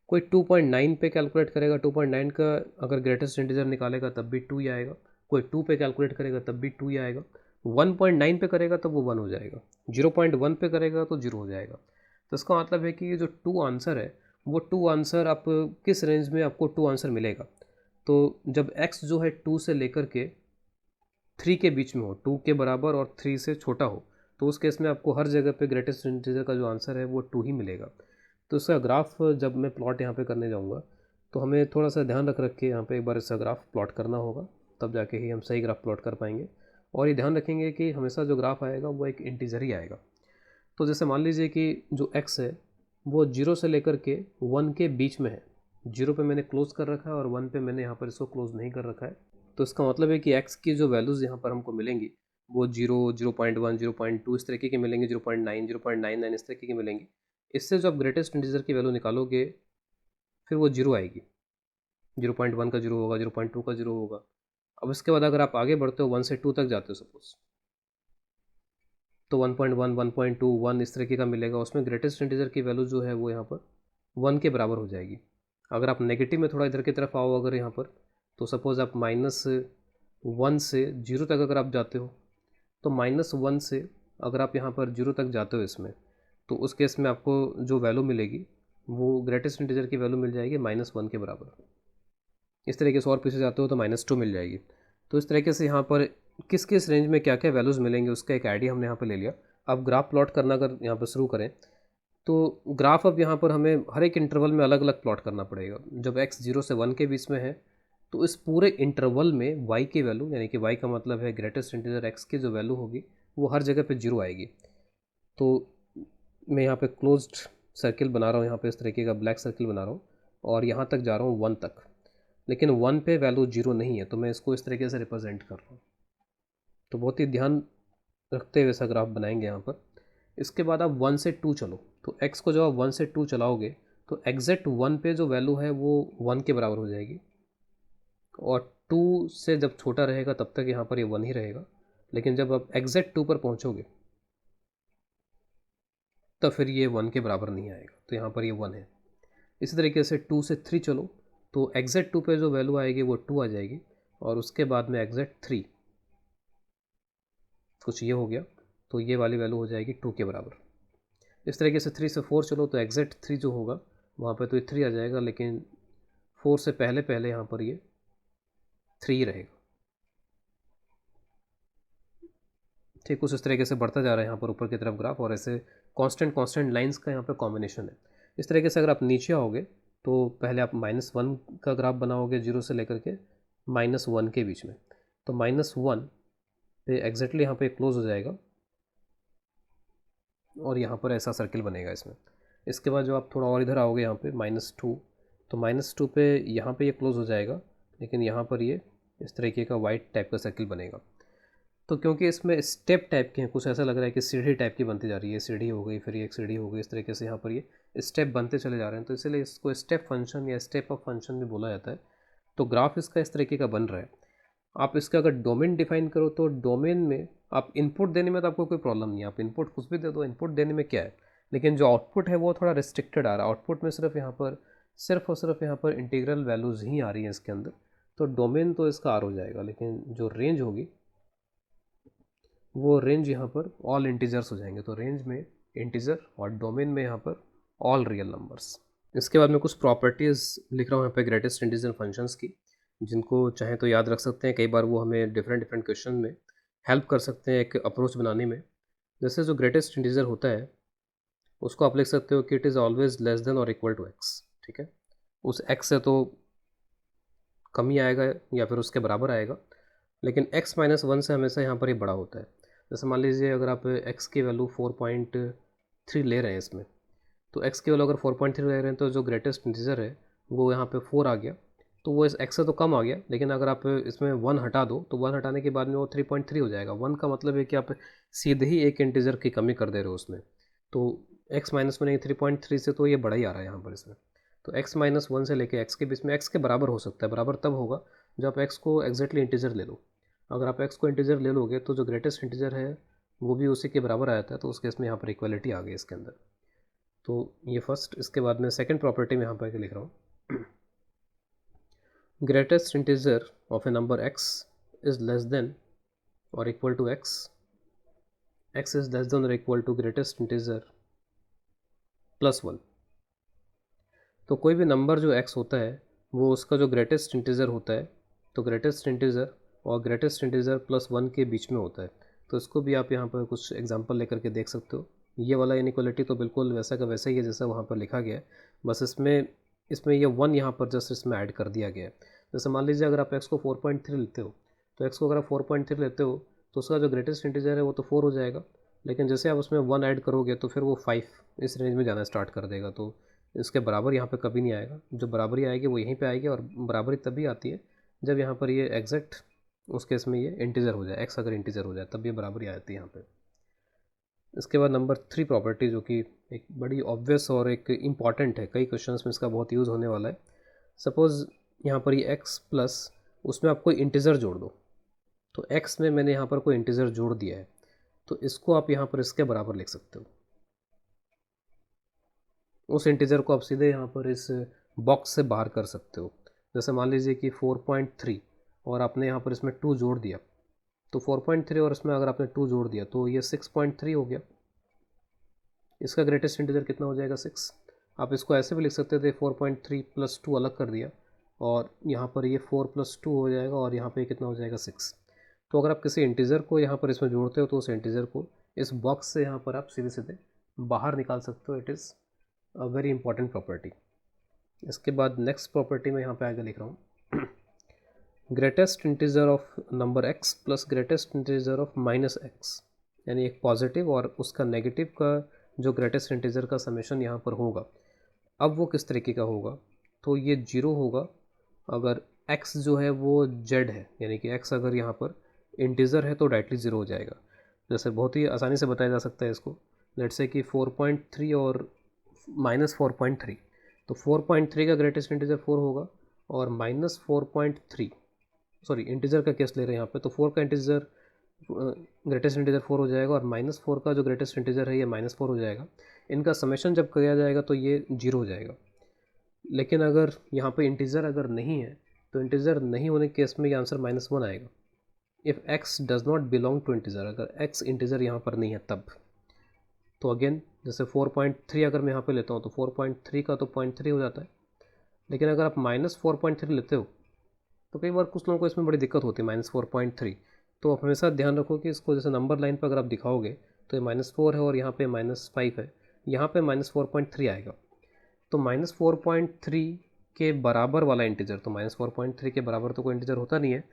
कोई 2.9 पे कैलकुलेट करेगा, 2.9 का अगर ग्रेटेस्ट इंटीजर निकालेगा तब भी 2 ही आएगा। कोई 2 पे कैलकुलेट करेगा तब भी 2 ही आएगा। 1.9 पे करेगा तो वो 1 हो जाएगा, 0.1 पे करेगा तो 0 हो जाएगा। तो इसका मतलब है कि ये जो 2 आंसर है वो 2 आंसर आप किस रेंज में आपको 2 आंसर मिलेगा। तो जब x जो है 2 से लेकर के 3 के बीच में हो, 2 के बराबर और 3 से छोटा हो, तो उस केस में आपको हर जगह पे ग्रेटेस्ट इंटीजर का जो आंसर है वो 2 ही मिलेगा। तो इसका ग्राफ जब मैं प्लॉट यहाँ पे करने जाऊँगा तो हमें थोड़ा सा ध्यान रख के यहाँ पे एक बार इसका ग्राफ प्लॉट करना होगा, तब जाके ही हम सही ग्राफ प्लॉट कर पाएंगे। और ये ध्यान रखेंगे कि हमेशा जो ग्राफ आएगा वो एक इंटीजर ही आएगा। तो जैसे मान लीजिए कि जो x है वो 0 से लेकर के 1 के बीच में है। 0 पे मैंने क्लोज़ कर रखा है और 1 पे मैंने यहाँ पर इसको क्लोज़ नहीं कर रखा है। तो इसका मतलब है कि x की जो वैल्यूज़ यहाँ पर हमको मिलेंगी वो 0, 0.1, 0.2 इस तरीके की मिलेंगी, 0.9, 0.99 इस तरीके की मिलेंगी। इससे जो आप ग्रेटेस्ट इंटीजर की वैल्यू निकालोगे फिर वो 0 आएगी, 0.1 का 0 होगा, 0.2 का 0 होगा। अब इसके बाद अगर आप आगे बढ़ते हो 1 से 2 तक जाते हो सपोज, तो 1.1, 1.2, 1 इस तरीके का मिलेगा। उसमें ग्रेटेस्ट इंटीजर की वैल्यू जो है वो यहाँ पर 1 के बराबर हो जाएगी। अगर आप नेगेटिव में थोड़ा इधर की तरफ आओ अगर यहाँ पर, तो सपोज़ आप -1 से 0 तक अगर आप जाते हो, तो -1 से अगर आप यहाँ पर 0 तक जाते हो इसमें, तो उस केस में आपको जो वैल्यू मिलेगी वो ग्रेटेस्ट इंटीजर की वैल्यू मिल जाएगी -1 के बराबर। इस तरीके से और पीछे जाते हो तो -2 मिल जाएगी। तो इस तरीके से यहाँ पर किस किस रेंज में क्या क्या वैल्यूज़ मिलेंगे उसका एक आइडिया हमने यहाँ पर ले लिया। अब ग्राफ प्लॉट करना अगर यहाँ पर शुरू करें तो ग्राफ अब यहाँ पर हमें हर एक इंटरवल में अलग अलग प्लॉट करना पड़ेगा। जब x 0 से 1 के बीच में है तो इस पूरे इंटरवल में y की वैल्यू, यानी कि y का मतलब है ग्रेटेस्ट इंटीजर x की जो वैल्यू होगी वो हर जगह पे 0 आएगी। तो मैं यहाँ पे क्लोज्ड सर्किल बना रहा हूँ, यहाँ पे इस तरीके का ब्लैक सर्किल बना रहा हूँ और यहाँ तक जा रहा हूँ 1 तक, लेकिन 1 पे वैल्यू 0 नहीं है तो मैं इसको इस तरीके से रिप्रेजेंट कर रहा हूँ। तो बहुत ही ध्यान रखते हुए ऐसा ग्राफ बनाएंगे यहाँ पर। इसके बाद आप 1 से 2 चलो, तो x को जब आप 1 से 2 चलाओगे तो एग्जैक्ट 1 पे जो वैल्यू है वो 1 के बराबर हो जाएगी, और 2 से जब छोटा रहेगा तब तक यहाँ पर ये 1 ही रहेगा, लेकिन जब आप एग्जैक्ट 2 पर पहुँचोगे तब फिर ये 1 के बराबर नहीं आएगा, तो यहाँ पर ये 1 है। इसी तरीके से 2 से 3 चलो तो एग्जैक्ट 2 पे जो वैल्यू आएगी वो 2 आ जाएगी, और उसके बाद में एग्जैक्ट 3 कुछ ये हो गया तो ये वाली वैल्यू हो जाएगी 2 के बराबर। इस तरीके से 3 से 4 चलो तो एग्जैक्ट 3 जो होगा वहाँ पे तो ये 3 आ जाएगा, लेकिन 4 से पहले पहले यहाँ पर ये 3 रहेगा। ठीक कुछ इस तरीके से बढ़ता जा रहा है यहाँ पर ऊपर की तरफ ग्राफ, और ऐसे कांस्टेंट लाइंस का यहाँ पर कॉम्बिनेशन है। इस तरीके से अगर आप नीचे आओगे तो पहले आप -1 का ग्राफ बनाओगे 0 से लेकर के -1 के बीच में, तो -1 पे एग्जैक्टली यहाँ पे क्लोज हो जाएगा और यहाँ पर ऐसा सर्किल बनेगा इसमें। इसके बाद जो आप थोड़ा और इधर आओगे यहाँ पे -2, तो -2 पे यहाँ पे ये क्लोज हो जाएगा, लेकिन यहाँ पर ये इस तरीके का वाइट टाइप का सर्किल बनेगा। तो क्योंकि इसमें स्टेप टाइप के हैं, कुछ ऐसा लग रहा है कि सीढ़ी टाइप की बनती जा रही है, सीढ़ी हो गई फिर एक सीढ़ी हो गई, इस तरीके से यहाँ पर ये स्टेप बनते चले जा रहे हैं, तो इसलिए इसको स्टेप फंक्शन या स्टेप ऑफ फंक्शन भी बोला जाता है। तो ग्राफ इसका इस तरीके का बन रहा है। आप इसका अगर डोमेन डिफाइन करो तो डोमेन में आप इनपुट देने में तो आपको कोई प्रॉब्लम नहीं है, आप इनपुट कुछ भी दे दो, इनपुट देने में क्या है, लेकिन जो आउटपुट है वो थोड़ा रिस्ट्रिक्टेड आ रहा है। आउटपुट में सिर्फ यहाँ पर सिर्फ और सिर्फ यहाँ पर इंटीग्रल वैल्यूज़ ही आ रही हैं इसके अंदर, तो डोमेन तो इसका आर हो जाएगा, लेकिन जो रेंज होगी वो रेंज यहाँ पर ऑल इंटीजर्स हो जाएंगे। तो रेंज में इंटीजर और डोमेन में यहाँ पर ऑल रियल नंबर्स। इसके बाद में कुछ प्रॉपर्टीज़ लिख रहा हूँ यहाँ पे ग्रेटेस्ट इंटीजर फंक्शंस की, जिनको चाहे तो याद रख सकते हैं, कई बार वो हमें डिफरेंट क्वेश्चन में हेल्प कर सकते हैं एक अप्रोच बनाने में। जैसे जो ग्रेटेस्ट इंटीजर होता है उसको आप लिख सकते हो कि it is always less than or equal to x. ठीक है, उस एक्स से तो कम ही आएगा या फिर उसके बराबर आएगा, लेकिन x -1 से हमेशा यहाँ पर ये बड़ा होता है। जैसे मान लीजिए अगर आप x की वैल्यू 4.3 ले रहे हैं इसमें, तो x की वैल्यू अगर 4.3 ले रहे हैं तो जो ग्रेटेस्ट इंटीजर है वो यहाँ पे 4 आ गया, तो वो इस x से तो कम आ गया, लेकिन अगर आप इसमें 1 हटा दो तो 1 हटाने के बाद में वो 3.3 हो जाएगा। 1 का मतलब है कि आप सीधे ही एक इंटीजर की कमी कर दे रहे हो उसमें, तो x -1 नहीं 3.3 से तो ये बड़ा ही आ रहा है यहाँ पर इसमें। तो x -1 से लेके x के बीच में x के बराबर हो सकता है। बराबर तब होगा जब आप x को एग्जैक्टली इंटीजर ले लो। अगर आप x को इंटीजर ले लोगे तो जो ग्रेटेस्ट इंटीजर है वो भी उसी के बराबर आ जाता है, तो उस केस में यहाँ पर इक्वलिटी आ गई इसके अंदर। तो ये फर्स्ट। इसके बाद में सेकंड प्रॉपर्टी में यहाँ पर लिख रहा हूँ, greatest integer of a number x is less than or equal to x is less than or equal to greatest integer +1। तो कोई भी नंबर जो x होता है वो उसका जो ग्रेटेस्ट इंटीजर होता है, तो ग्रेटेस्ट इंटीजर और ग्रेटेस्ट इंटीजर +1 के बीच में होता है। तो इसको भी आप यहाँ पर कुछ एग्जांपल लेकर के देख सकते हो। ये वाला इनइक्वालिटी तो बिल्कुल वैसा का वैसा ही है जैसा वहाँ पर लिखा गया है, बस इसमें ये 1 यहाँ पर जस्ट इसमें ऐड कर दिया गया है। जैसे मान लीजिए अगर आप x को 4.3 लेते हो, तो x को अगर आप 4.3 लेते हो तो उसका जो ग्रेटेस्ट इंटीजर है वो तो 4 हो जाएगा, लेकिन जैसे आप उसमें 1 ऐड करोगे तो फिर वो 5 इस रेंज में जाना स्टार्ट कर देगा। तो इसके बराबर यहाँ पे कभी नहीं आएगा। जो बराबरी आएगी वो यहीं पे आएगी, और बराबरी तभी आती है जब यहाँ पर ये एग्जैक्ट उस केस में ये इंटीजर हो जाए, x अगर इंटीजर हो जाए तब ये बराबरी आ जाती है यहाँ पे। इसके बाद नंबर 3 प्रॉपर्टी जो कि एक बड़ी ऑब्वियस और एक इम्पॉर्टेंट है, कई क्वेश्चंस में इसका बहुत यूज़ होने वाला है। सपोज़ यहाँ पर ये x प्लस उसमें आप कोई इंटीजर जोड़ दो, तो x में मैंने यहाँ पर कोई इंटीजर जोड़ दिया है, तो इसको आप यहाँ पर इसके बराबर लिख सकते हो। उस इंटीजर को आप सीधे यहाँ पर इस बॉक्स से बाहर कर सकते हो। जैसे मान लीजिए कि 4.3 और आपने यहाँ पर इसमें 2 जोड़ दिया, तो 4.3 और इसमें अगर आपने 2 जोड़ दिया तो ये 6.3 हो गया। इसका ग्रेटेस्ट इंटीजर कितना हो जाएगा 6। आप इसको ऐसे भी लिख सकते थे 4.3 + 2 अलग कर दिया और यहाँ पर ये 4+2 हो जाएगा और यहाँ पे कितना हो जाएगा 6। तो अगर आप किसी इंटीजर को यहाँ पर इसमें जोड़ते हो तो उस इंटीजर को इस बॉक्स से यहाँ पर आप सीधे सीधे बाहर निकाल सकते हो। It is a very important property. इसके बाद नेक्स्ट प्रॉपर्टी में यहाँ पे आगे लिख रहा हूँ greatest integer of number x plus greatest integer of minus x, यानी एक पॉजिटिव और उसका नेगेटिव का जो ग्रेटेस्ट इंटीजर का समेशन यहाँ पर होगा। अब वो किस तरीके का होगा, तो ये 0 होगा अगर x जो है वो z है, यानी कि x अगर यहाँ पर इंटीजर है तो डायरेक्टली 0 हो जाएगा। जैसे बहुत ही आसानी से बताया जा सकता है इसको, लेट्स से कि 4.3 और -4.3, तो 4.3 का ग्रेटेस्ट इंटीजर 4 होगा और -4.3, सॉरी इंटीजर का केस ले रहे हैं यहाँ पे, तो 4 का इंटीजर ग्रेटेस्ट इंटीजर 4 हो जाएगा और -4 का जो ग्रेटेस्ट इंटीजर है ये -4 हो जाएगा। इनका समेशन जब किया जाएगा तो ये 0 हो जाएगा। लेकिन अगर यहाँ पे इंटीजर अगर नहीं है तो इंटीजर नहीं होने के केस में ये आंसर -1 आएगा। If x does not belong to integer, अगर x इंटीजर यहाँ पर नहीं है तब। तो अगेन जैसे 4.3 अगर मैं यहाँ पे लेता हूँ तो 4.3 का तो 0.3 हो जाता है। लेकिन अगर आप -4.3 लेते हो तो कई बार कुछ लोगों को इसमें बड़ी दिक्कत होती है -4.3। तो आप हमेशा ध्यान रखो कि इसको जैसे नंबर लाइन पर अगर आप दिखाओगे तो ये -4 है और यहाँ पे -5 है, यहाँ पे -4.3 आएगा। तो -4.3 के बराबर वाला इंटीजर, तो -4.3 के बराबर तो कोई इंटीजर होता नहीं है,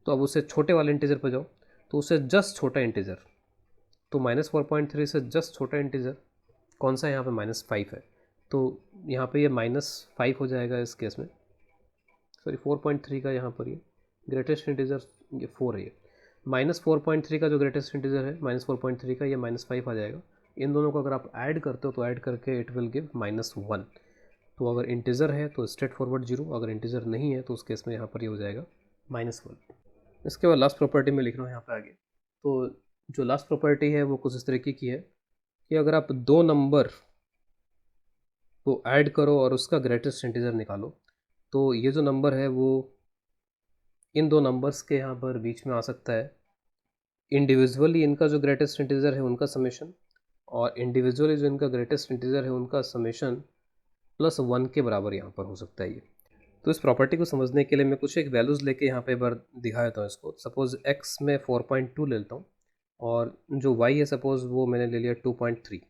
तो अब उससे छोटे वाले इंटीजर पर जाओ तो उससे जस्ट छोटा इंटीजर, तो -4.3 से जस्ट छोटा इंटीजर कौन सा है, यहाँ पे -5 है, तो यहाँ पे ये -5 हो जाएगा इस केस में। सॉरी 4.3 का यहाँ पर ये ग्रेटेस्ट इंटीजर ये 4 है, ये -4.3 का जो ग्रेटेस्ट इंटीजर है -4.3 का ये -5 आ जाएगा। इन दोनों को अगर आप ऐड करते हो तो ऐड करके इट विल गिव -1। तो अगर इंटीजर है तो स्ट्रेट फॉरवर्ड 0, अगर इंटीजर नहीं है तो उस केस में यहाँ पर ये हो जाएगा -1। इसके बाद लास्ट प्रॉपर्टी में लिख रहा हूँ यहाँ पे आगे। तो जो लास्ट प्रॉपर्टी है वो कुछ इस तरीके की है कि अगर आप दो नंबर को ऐड करो और उसका ग्रेटेस्ट इंटीजर निकालो, तो ये जो नंबर है वो इन दो नंबर्स के यहाँ पर बीच में आ सकता है। इंडिविजुअली इनका जो ग्रेटेस्ट इंटीजर है उनका समेशन, और इंडिविजुअली जो इनका ग्रेटेस्ट इंटीजर है उनका समेशन +1 के बराबर यहाँ पर हो सकता है ये। तो इस प्रॉपर्टी को समझने के लिए मैं कुछ एक वैल्यूज़ लेके यहाँ पे एक बार दिखा देता हूँ इसको। सपोज़ x में 4.2 ले लेता हूँ और जो y है सपोज़ वो मैंने ले लिया 2.3।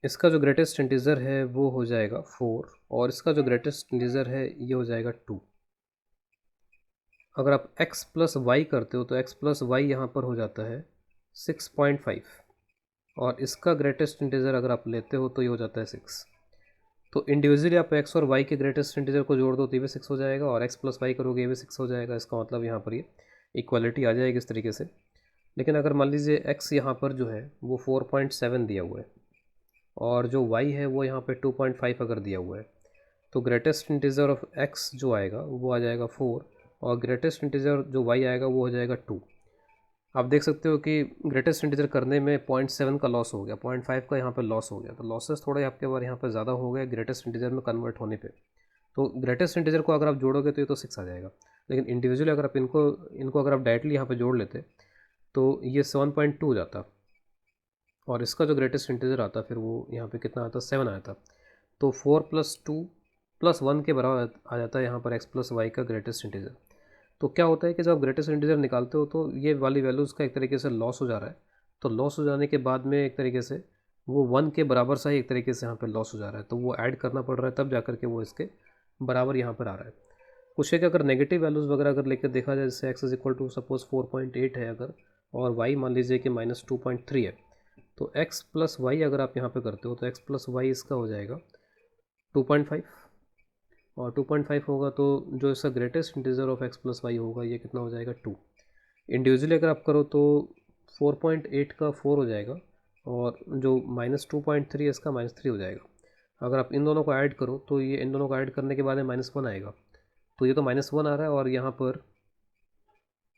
इसका जो ग्रेटेस्ट इंटीजर है वो हो जाएगा 4 और इसका जो ग्रेटेस्ट इंटीजर है ये हो जाएगा 2। अगर आप x प्लस वाई करते हो तो x प्लस वाई यहाँ पर हो जाता है 6.5 और इसका ग्रेटेस्ट इंटीजर अगर आप लेते हो तो ये हो जाता है 6। तो इंडिविजुअली आप x और y के ग्रेटेस्ट इंटीजर को जोड़ दो तो ये भी 6 हो जाएगा और x प्लस वाई करोगे ये भी 6 हो जाएगा। इसका मतलब यहाँ पर ये इक्वालिटी आ जाएगी इस तरीके से। लेकिन अगर मान लीजिए x यहाँ पर जो है वो 4.7 दिया हुआ है और जो y है वो यहाँ पे 2.5 अगर दिया हुआ है, तो ग्रेटेस्ट इंटीजर ऑफ x जो आएगा वो आ जाएगा 4 और ग्रेटेस्ट इंटीजर जो y आएगा वो हो जाएगा 2। आप देख सकते हो कि ग्रेटेस्ट इंटीजर करने में 0.7 का लॉस हो गया, 0.5 का यहाँ पे लॉस हो गया, तो लॉसेस थोड़े आपके बार यहाँ पे ज़्यादा हो गए ग्रेटेस्ट इंटीजर में कन्वर्ट होने पे। तो ग्रेटेस्ट इंटीजर को अगर आप जोड़ोगे तो ये तो 6 आ जाएगा, लेकिन इंडिविजुअली अगर आप इनको अगर आप डायरेक्टली यहाँ पे जोड़ लेते तो ये 7.2 हो जाता और इसका जो ग्रेटेस्ट इंटीजर आता फिर वो यहाँ पे कितना आता 7 आया था। तो 4 + 2 + 1 के बराबर आ जाता है यहाँ पर x प्लस वाई का ग्रेटेस्ट इंटीजर। तो क्या होता है कि जब आप ग्रेटेस्ट इंटीजर निकालते हो तो ये वाली वैल्यूज़ का एक तरीके से लॉस हो जा रहा है। तो लॉस हो जाने के बाद में एक तरीके से वो 1 के बराबर सा ही एक तरीके से यहाँ पे लॉस हो जा रहा है, तो वो ऐड करना पड़ रहा है तब जा करके वो इसके बराबर यहाँ पर आ रहा है। कुछ एक अगर नेगेटिव वैल्यूज़ वगैरह अगर लेकर देखा जाए, जैसे x = सपोज 4.8 है अगर, और y मान लीजिए कि -2.3 है, तो x प्लस वाई अगर आप यहाँ पे करते हो तो x प्लस वाई इसका हो जाएगा 2.5 और 2.5 होगा तो जो इसका greatest integer of x plus y होगा ये कितना हो जाएगा 2। इंडिविजुअली अगर आप करो तो 4.8 का 4 हो जाएगा और जो -2.3 है इसका -3 हो जाएगा। अगर आप इन दोनों को ऐड करो तो ये इन दोनों को ऐड करने के बाद में -1 आएगा, तो ये तो -1 आ रहा है और यहाँ पर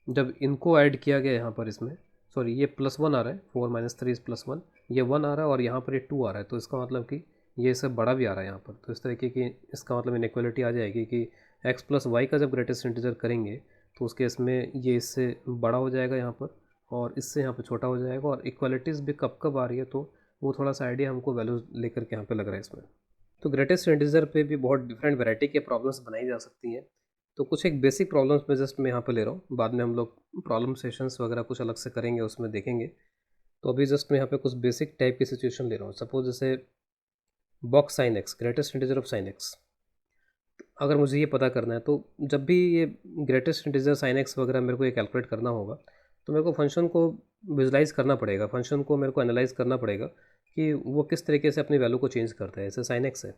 जब इनको ऐड किया गया यहाँ पर इसमें, सॉरी ये +1 आ रहा है, 4 - 3 + 1, ये 1 आ रहा है और यहाँ पर ये 2 आ रहा है, तो इसका मतलब कि ये इससे बड़ा भी आ रहा है यहाँ पर। तो इस तरीके की इसका मतलब इनइक्वालिटी आ जाएगी कि x प्लस वाई का जब ग्रेटेस्ट इंटीजर करेंगे तो उस केस में ये इससे बड़ा हो जाएगा यहाँ पर और इससे यहाँ पर छोटा हो जाएगा। और इक्वालिटीज़ भी कब कब आ रही है तो वो थोड़ा सा आइडिया हमको वैल्यू लेकर के यहाँ पर लग रहा है इसमें। तो ग्रेटेस्ट इंटीजर पे भी बहुत डिफरेंट वैरायटी के प्रॉब्लम्स बनाई जा सकती हैं। तो कुछ एक बेसिक प्रॉब्लम्स में जस्ट मैं यहाँ पे ले रहा हूँ, बाद में हम लोग प्रॉब्लम सेशंस वगैरह कुछ अलग से करेंगे, उसमें देखेंगे। तो अभी जस्ट मैं यहाँ पे कुछ बेसिक टाइप की सिचुएशन ले रहा हूँ। सपोज जैसे box sine x, greatest integer of sine x. अगर मुझे ये पता करना है, तो जब भी ये ग्रेटेस्ट इंटीजर साइन एक्स वगैरह मेरे को ये कैलकुलेट करना होगा, तो मेरे को फंक्शन को विजुलाइज करना पड़ेगा, फंक्शन को मेरे को एनालाइज करना पड़ेगा कि वो किस तरीके से अपनी वैल्यू को चेंज करता है। जैसे साइन एक्स है,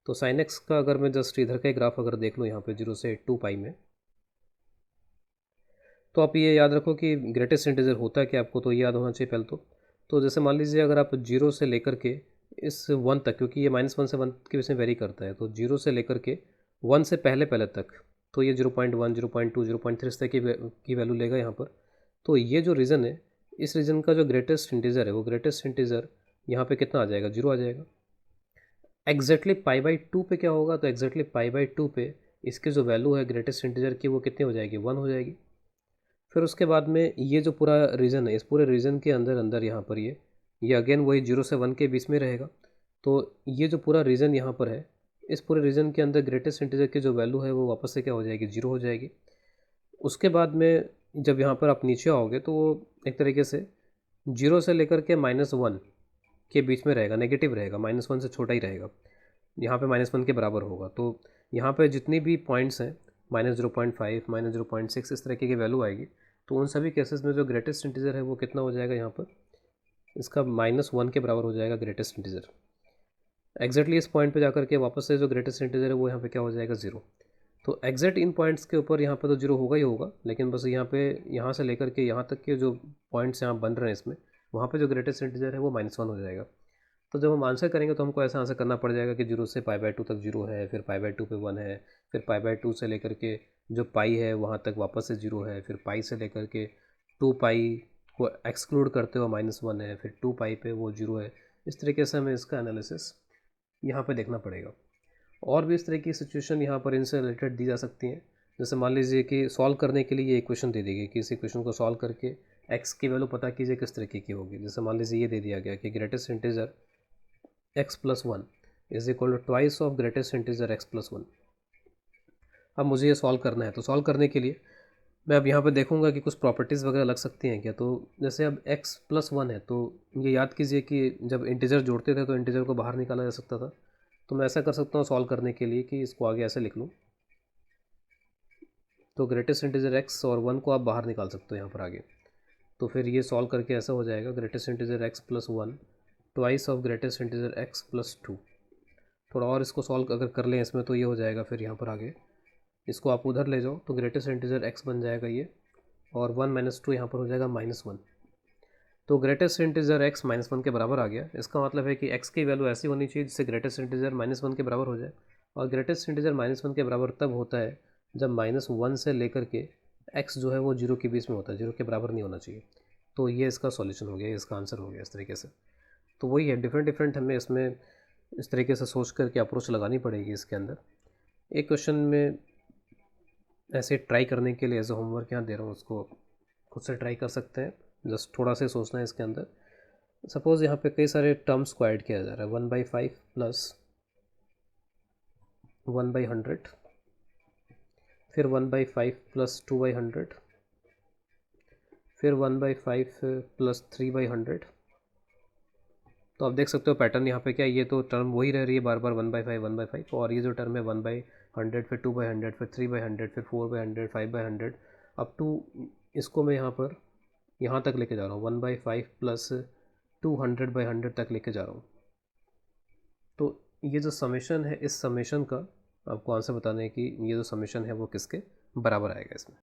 तो साइन एक्स का अगर मैं जस्ट इधर का ग्राफ अगर देख लूँ यहाँ पे 0 से 2 पाई में, तो आप ये याद रखो कि ग्रेटेस्ट इंटीजर होता है कि आपको तो ये याद होना चाहिए पहले तो जैसे मान लीजिए अगर आप 0 से लेकर के इस 1 तक, क्योंकि ये -1 से 1 के बीच में वेरी करता है, तो 0 से लेकर के 1 से पहले पहले तक, तो ये 0.1 0.2 0.3 इस तरह की वैल्यू लेगा यहाँ पर। तो ये जो रीज़न है, इस रीजन का जो ग्रेटेस्ट इंटीजर है, वो ग्रेटेस्ट इंटीजर यहाँ पे कितना आ जाएगा, 0 आ जाएगा। एग्जैक्टली π/2 पे क्या होगा, तो एग्जैक्टली π/2 पे इसकी जो वैल्यू है ग्रेटेस्ट इंटीजर की, वो कितनी हो जाएगी, 1 हो जाएगी। फिर उसके बाद में ये जो पूरा रीजन है, इस पूरे रीजन के अंदर अंदर यहाँ पर ये अगेन वही 0 से 1 के बीच में रहेगा। तो ये जो पूरा रीजन यहाँ पर है, इस पूरे रीजन के अंदर ग्रेटेस्ट इंटीजर की जो वैल्यू है वो वापस से क्या हो जाएगी, 0 हो जाएगी। उसके बाद में जब यहाँ पर आप नीचे आओगे, तो वो एक तरीके से 0 से लेकर के -1 के बीच में रहेगा, नेगेटिव रहेगा, -1 से छोटा ही रहेगा, यहाँ पे -1 के बराबर होगा। तो यहाँ पे जितनी भी पॉइंट्स हैं, -0.5 -0.6 इस तरीके की वैल्यू आएगी। तो उन सभी केसेस में जो ग्रेटेस्ट इंटीजर है वो कितना हो जाएगा, यहाँ पर इसका -1 के बराबर हो जाएगा ग्रेटेस्ट इंटीजर। एग्जैक्टली इस पॉइंट पे जाकर के वापस से जो ग्रेटेस्ट इंटीजर है वो यहाँ पे क्या हो जाएगा, 0। तो एग्जैक्ट इन पॉइंट्स के ऊपर यहाँ पे तो 0 होगा ही होगा, लेकिन बस यहाँ पे यहाँ से लेकर के यहाँ तक के जो पॉइंट्स यहाँ बन रहे हैं इसमें, वहाँ पे जो ग्रेटेस्ट इंटीजर है वो -1 हो जाएगा। तो जब हम आंसर करेंगे तो हमको ऐसा आंसर करना पड़ जाएगा कि 0 से π/2 तक 0 है, फिर π/2 पे 1 है, फिर π/2 से लेकर के जो पाई है वहाँ तक वापस से 0 है, फिर पाई से लेकर के 2 पाई को एक्सक्लूड करते हुए -1 है, फिर 2 पाई पे वो 0 है। इस तरीके से हमें इसका एनालिसिस यहाँ पे देखना पड़ेगा। और भी इस तरह की सिचुएशन यहाँ पर इनसे रिलेटेड दी जा सकती हैं। जैसे मान लीजिए कि सॉल्व करने के लिए ये इक्वेशन दे दी गई कि इस इक्वेशन को सॉल्व करके एक्स की वैल्यू पता कीजिए किस तरीके की होगी। जैसे मान लीजिए ये दे दिया गया कि greatest integer x+1 is equal to twice of greatest integer x+1। अब मुझे ये सॉल्व करना है, तो सॉल्व करने के लिए मैं अब यहाँ पे देखूंगा कि कुछ प्रॉपर्टीज़ वगैरह लग सकती हैं क्या। तो जैसे अब x+1 है, तो ये याद कीजिए कि जब इंटीजर जोड़ते थे तो इंटीजर को बाहर निकाला जा सकता था। तो मैं ऐसा कर सकता हूँ सॉल्व करने के लिए कि इसको आगे ऐसे लिख लूँ, तो ग्रेटेस्ट इंटीजर x और 1 को आप बाहर निकाल सकते हो यहाँ पर आगे। तो फिर ये सॉल्व करके ऐसा हो जाएगा, greatest integer x+1 twice of greatest integer x+2। थोड़ा और इसको सॉल्व अगर कर लें इसमें, तो ये हो जाएगा फिर यहाँ पर आगे, इसको आप उधर ले जाओ तो ग्रेटेस्ट इंटीजर x बन जाएगा ये, और 1 - 2 यहाँ पर हो जाएगा -1। तो ग्रेटेस्ट इंटीजर x -1 के बराबर आ गया। इसका मतलब है कि x की वैल्यू ऐसी होनी चाहिए जिससे ग्रेटेस्ट इंटीजर -1 के बराबर हो जाए। और ग्रेटेस्ट इंटीजर -1 के बराबर तब होता है जब -1 से लेकर के x जो है वो 0 के बीच में होता है, 0 के बराबर नहीं होना चाहिए। तो ये इसका सॉल्यूशन हो गया, इसका आंसर हो गया इस तरीके से। तो वही है, डिफरेंट डिफरेंट हमें इसमें इस तरीके से सोच करके अप्रोच लगानी पड़ेगी इसके अंदर। एक क्वेश्चन में ऐसे ट्राई करने के लिए एज ए होमवर्क यहाँ दे रहा हूँ, उसको खुद से ट्राई कर सकते हैं। जस्ट थोड़ा सा सोचना है इसके अंदर। सपोज़ यहाँ पे कई सारे टर्म्स को ऐड किया जा रहा है, 1/5 प्लस 1/100, फिर 1/5 प्लस 2/100, फिर 1/5 प्लस 3/100। तो आप देख सकते हो पैटर्न यहाँ पे क्या है, ये तो टर्म वही रह रही है बार बार 1/5 1/5, और ये जो टर्म है 1/100, फिर 2/100, फिर 3/100, फिर 4/100, 5/100 अप टू, इसको मैं यहाँ तक लेके जा रहा हूँ 1/5 प्लस 200/100 तक लेके जा रहा हूँ। तो ये जो समेशन है, इस समेशन का आपको आंसर बताना है कि ये जो समेशन है वो किसके बराबर आएगा इसमें।